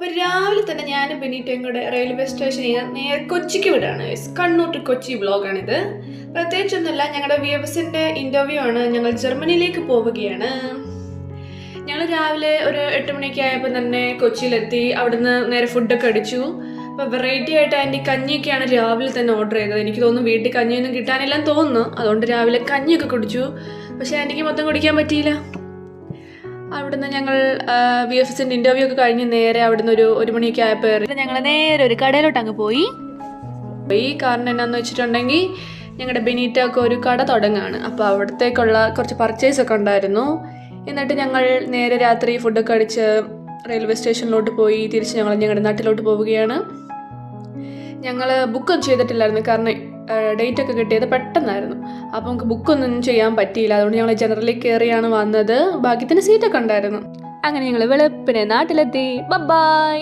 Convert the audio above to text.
അപ്പോൾ രാവിലെ തന്നെ ഞാനും ബെനീറ്റയും കൂടെ റെയിൽവേ സ്റ്റേഷനിൽ നേരെ കൊച്ചിക്ക് വിടുകയാണ്. കണ്ണൂർ ടു കൊച്ചി വ്ളോഗാണിത്. പ്രത്യേകിച്ചൊന്നുമില്ല, ഞങ്ങളുടെ VFSൻ്റെ ഇൻ്റർവ്യൂ ആണ്. ഞങ്ങൾ ജർമ്മനിയിലേക്ക് പോവുകയാണ്. ഞങ്ങൾ രാവിലെ ഒരു 8 മണിയൊക്കെ ആയപ്പോൾ തന്നെ കൊച്ചിയിലെത്തി. അവിടുന്ന് നേരെ ഫുഡൊക്കെ അടിച്ചു. അപ്പോൾ വെറൈറ്റി ആയിട്ട് ആൻറ്റി കഞ്ഞിയൊക്കെയാണ് രാവിലെ തന്നെ ഓർഡർ ചെയ്തത്. എനിക്ക് തോന്നുന്നു വീട്ടിൽ കഞ്ഞിയൊന്നും കിട്ടാനില്ലെന്ന് തോന്നുന്നു. അതുകൊണ്ട് രാവിലെ കഞ്ഞിയൊക്കെ കുടിച്ചു. പക്ഷേ ആൻറ്റിക്ക് മൊത്തം കുടിക്കാൻ പറ്റിയില്ല. അവിടുന്ന് ഞങ്ങൾ VFSൻ്റെ ഇൻ്റർവ്യൂ ഒക്കെ കഴിഞ്ഞ് നേരെ അവിടുന്ന് ഒരു മണിയൊക്കെ ആയപ്പോൾ ഞങ്ങൾ നേരെ ഒരു കടയിലോട്ട് അങ്ങ് പോയി. കാരണം എന്നാന്ന് വെച്ചിട്ടുണ്ടെങ്കിൽ ഞങ്ങളുടെ ബെനീറ്റൊക്കെ ഒരു കട തുടങ്ങുകയാണ്. അപ്പോൾ അവിടത്തേക്കുള്ള കുറച്ച് പർച്ചേസൊക്കെ ഉണ്ടായിരുന്നു. എന്നിട്ട് ഞങ്ങൾ നേരെ രാത്രി ഫുഡൊക്കെ അടിച്ച് റെയിൽവേ സ്റ്റേഷനിലോട്ട് പോയി തിരിച്ച് ഞങ്ങൾ ഞങ്ങളുടെ നാട്ടിലോട്ട് പോവുകയാണ്. ഞങ്ങൾ ബുക്കൊന്നും ചെയ്തിട്ടില്ലായിരുന്നു, കാരണം ഡേറ്റൊക്കെ കിട്ടിയത് പെട്ടെന്നായിരുന്നു. അപ്പോൾ നമുക്ക് ബുക്കൊന്നും ചെയ്യാൻ പറ്റിയില്ല. അതുകൊണ്ട് ഞങ്ങൾ ജനറലിൽ കയറിയാണ് വന്നത്. ഭാഗ്യത്തിന് സീറ്റൊക്കെ ഉണ്ടായിരുന്നു. അങ്ങനെ ഞങ്ങൾ വെളുപ്പിനെ നാട്ടിലെത്തി. ബൈ.